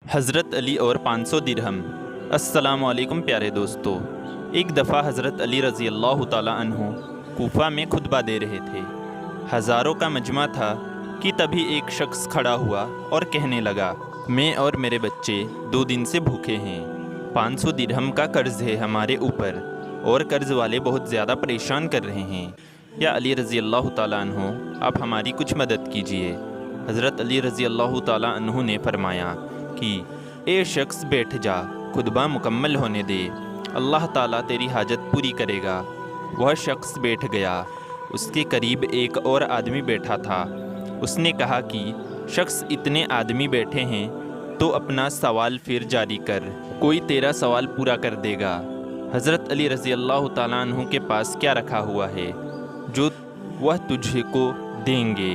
हज़रत अली और 500 दिरहम। अस्सलाम वालेकुम प्यारे दोस्तों। एक दफ़ा हज़रत अली रज़ी अल्लाह ताला अन्हु कूफा में खुतबा दे रहे थे। हज़ारों का मजमा था कि तभी एक शख्स खड़ा हुआ और कहने लगा, मैं और मेरे बच्चे 2 दिन से भूखे हैं। 500 दिरहम का कर्ज़ है हमारे ऊपर और कर्ज़ वाले बहुत ज़्यादा परेशान कर रहे हैं। या अली रज़ी अल्लाह ताला अन्हु, आप हमारी कुछ मदद कीजिए। हज़रत अली रज़ी अल्लाह ताला अन्हु ने फरमाया कि ए शख्स बैठ जा, खुतबा मुकम्मल होने दे, अल्लाह ताला तेरी हाजत पूरी करेगा। वह शख्स बैठ गया। उसके करीब एक और आदमी बैठा था। उसने कहा कि शख्स, इतने आदमी बैठे हैं तो अपना सवाल फिर जारी कर, कोई तेरा सवाल पूरा कर देगा। हज़रत अली रज़ी अल्लाह ताला अन्हु के पास क्या रखा हुआ है जो वह तुझको देंगे?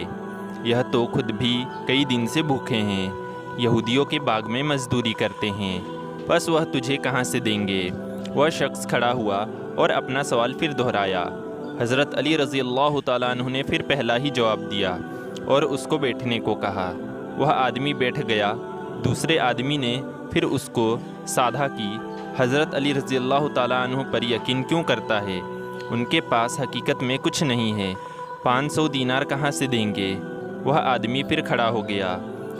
यह तो खुद भी कई दिन से भूखे हैं, यहूदियों के बाग में मजदूरी करते हैं, बस वह तुझे कहाँ से देंगे? वह शख्स खड़ा हुआ और अपना सवाल फिर दोहराया। हज़रत अली रज़ी अल्लाह ताला अन्हु ने फिर पहला ही जवाब दिया और उसको बैठने को कहा। वह आदमी बैठ गया। दूसरे आदमी ने फिर उसको साधा कि हज़रत अली रज़ी अल्लाह ताला अन्हु पर यकीन क्यों करता है? उनके पास हकीकत में कुछ नहीं है, 500 दीनार कहाँ से देंगे? वह आदमी फिर खड़ा हो गया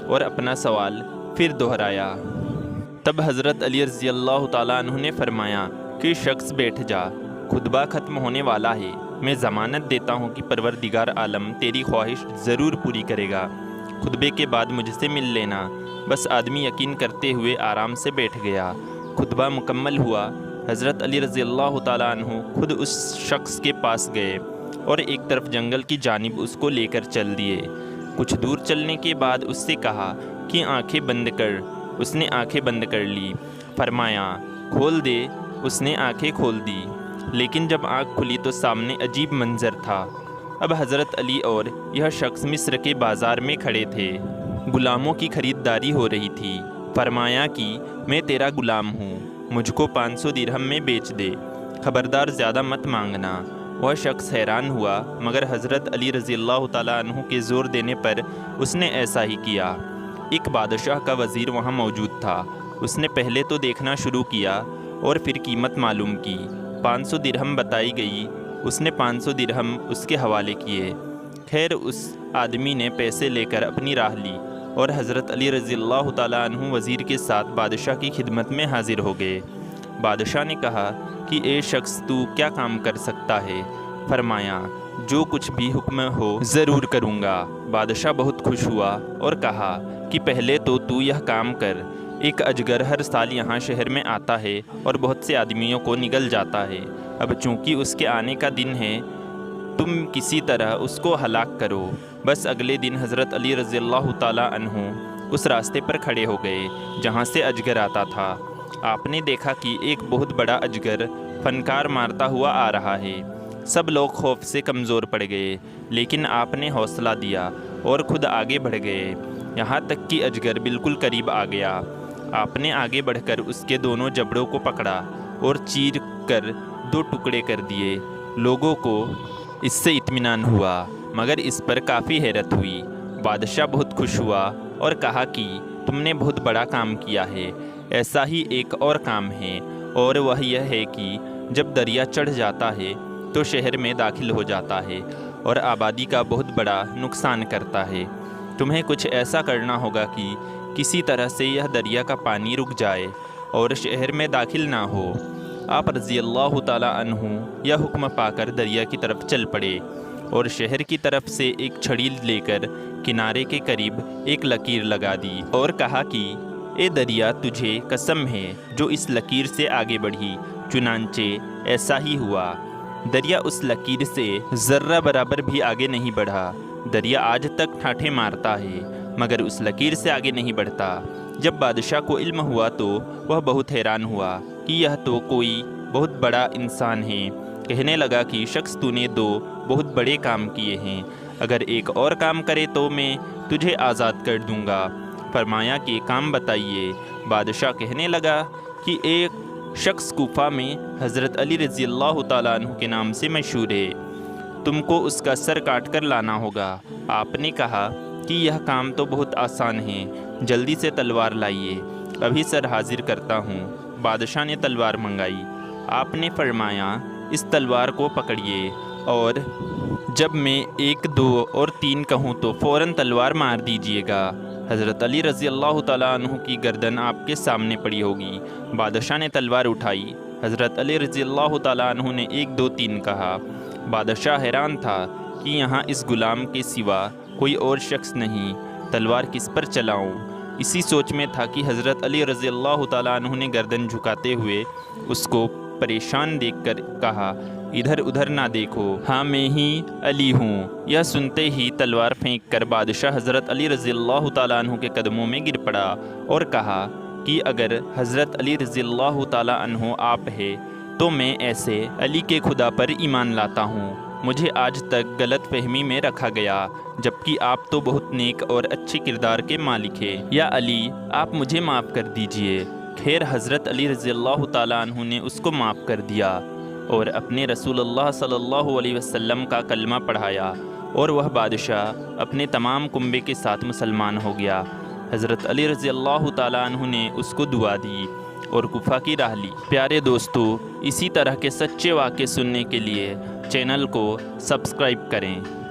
और अपना सवाल फिर दोहराया। तब हज़रत अली रज़ी अल्लाह ताला अन्हु ने फरमाया कि शख्स बैठ जा, खुतबा ख़त्म होने वाला है। मैं ज़मानत देता हूँ कि परवरदिगार आलम तेरी ख्वाहिश ज़रूर पूरी करेगा। खुतबे के बाद मुझसे मिल लेना। बस आदमी यकीन करते हुए आराम से बैठ गया। खुतबा मुकम्मल हुआ। हज़रत अली रज़ी अल्लाह ताला अन्हु खुद उस शख्स के पास गए और एक तरफ जंगल की जानिब उसको लेकर चल दिए। कुछ दूर चलने के बाद उससे कहा कि आंखें बंद कर। उसने आंखें बंद कर ली। फरमाया खोल दे। उसने आंखें खोल दी, लेकिन जब आंख खुली तो सामने अजीब मंजर था। अब हज़रत अली और यह शख्स मिस्र के बाज़ार में खड़े थे। गुलामों की ख़रीदारी हो रही थी। फरमाया कि मैं तेरा गुलाम हूँ, मुझको 500 दिरहम में बेच दे, ख़बरदार ज़्यादा मत मांगना। वह शख्स हैरान हुआ, मगर हज़रत अली रज़ी अल्लाह ताला अन्हु के ज़ोर देने पर उसने ऐसा ही किया। एक बादशाह का वज़ीर वहाँ मौजूद था। उसने पहले तो देखना शुरू किया और फिर कीमत मालूम की। 500 दिरहम बताई गई। उसने 500 दिरहम उसके हवाले किए। खैर, उस आदमी ने पैसे लेकर अपनी राह ली और हज़रत अली रज़ी अल्लाह ताला अन्हु वज़ीर के साथ बादशाह की खिदमत में हाजिर हो गए। बादशाह ने कहा कि ए शख्स, तू क्या काम कर सकता है? फरमाया जो कुछ भी हुक्म हो ज़रूर करूँगा। बादशाह बहुत खुश हुआ और कहा कि पहले तो तू यह काम कर। एक अजगर हर साल यहाँ शहर में आता है और बहुत से आदमियों को निगल जाता है। अब चूँकि उसके आने का दिन है, तुम किसी तरह उसको हलाक करो। बस अगले दिन हज़रत अली रज़ी अल्लाह ताला अन्हु उस रास्ते पर खड़े हो गए जहाँ से अजगर आता था। आपने देखा कि एक बहुत बड़ा अजगर फनकार मारता हुआ आ रहा है। सब लोग खौफ से कमज़ोर पड़ गए, लेकिन आपने हौसला दिया और खुद आगे बढ़ गए, यहाँ तक कि अजगर बिल्कुल करीब आ गया। आपने आगे बढ़कर उसके दोनों जबड़ों को पकड़ा और चीर कर 2 टुकड़े कर दिए। लोगों को इससे इत्मीनान हुआ, मगर इस पर काफ़ी हैरत हुई। बादशाह बहुत खुश हुआ और कहा कि तुमने बहुत बड़ा काम किया है। ऐसा ही एक और काम है, और वह यह है कि जब दरिया चढ़ जाता है तो शहर में दाखिल हो जाता है और आबादी का बहुत बड़ा नुकसान करता है। तुम्हें कुछ ऐसा करना होगा कि किसी तरह से यह दरिया का पानी रुक जाए और शहर में दाखिल ना हो। आप रज़ी अल्लाह ताला अन्हु यह हुक्म पाकर दरिया की तरफ चल पड़े और शहर की तरफ से एक छड़ी लेकर किनारे के करीब एक लकीर लगा दी और कहा कि ए दरिया, तुझे कसम है जो इस लकीर से आगे बढ़ी। चुनांचे ऐसा ही हुआ। दरिया उस लकीर से ज़र्रा बराबर भी आगे नहीं बढ़ा। दरिया आज तक ठाठे मारता है, मगर उस लकीर से आगे नहीं बढ़ता। जब बादशाह को इल्म हुआ तो वह बहुत हैरान हुआ कि यह तो कोई बहुत बड़ा इंसान है। कहने लगा कि शख्स, तूने 2 बहुत बड़े काम किए हैं। अगर एक और काम करे तो मैं तुझे आज़ाद कर दूँगा। फरमाया कि काम बताइए। बादशाह कहने लगा कि एक शख्स कूफा में हज़रत अली रज़ी अल्लाह ताला अन्हु के नाम से मशहूर है, तुमको उसका सर काट कर लाना होगा। आपने कहा कि यह काम तो बहुत आसान है, जल्दी से तलवार लाइए। अभी सर हाजिर करता हूँ। बादशाह ने तलवार मंगाई। आपने फरमाया, इस तलवार को पकड़िए और जब मैं 1, 2 और 3 कहूँ तो फ़ौरन तलवार मार दीजिएगा। हज़रत अली रज़ी अल्लाह ताला अन्हु की गर्दन आपके सामने पड़ी होगी। बादशाह ने तलवार उठाई। हज़रत अली रज़ी अल्लाह ताला अन्हु ने 1, 2, 3 कहा। बादशाह हैरान था कि यहाँ इस गुलाम के सिवा कोई और शख्स नहीं, तलवार किस पर चलाऊँ। इसी सोच में था कि हज़रत अली रज़ी अल्लाह ताला अन्हु ने गर्दन झुकाते हुए उसको परेशान देखकर कहा, इधर उधर ना देखो, हाँ मैं ही अली हूँ। यह सुनते ही तलवार फेंक कर बादशाह हज़रत अली रज़ी अल्लाह ताला अन्हु के कदमों में गिर पड़ा और कहा कि अगर हज़रत अली रज़ी अल्लाह ताला अन्हु आप है तो मैं ऐसे अली के खुदा पर ईमान लाता हूँ। मुझे आज तक गलत फहमी में रखा गया, जबकि आप तो बहुत नेक और अच्छे किरदार के मालिक हैं। या अली, आप मुझे माफ़ कर दीजिए। खैर हज़रत अली रज़ी अल्लाह ताला अन्हु ने उसको माफ़ कर दिया और अपने रसूलुल्लाह सल्लल्लाहु अलैहि वसल्लम का कलमा पढ़ाया और वह बादशाह अपने तमाम कुंबे के साथ मुसलमान हो गया। हज़रत अली रज़ी अल्लाह ताला अन्हु ने उसको दुआ दी और कुफा की राह ली। प्यारे दोस्तों, इसी तरह के सच्चे वाक़े सुनने के लिए चैनल को सब्सक्राइब करें।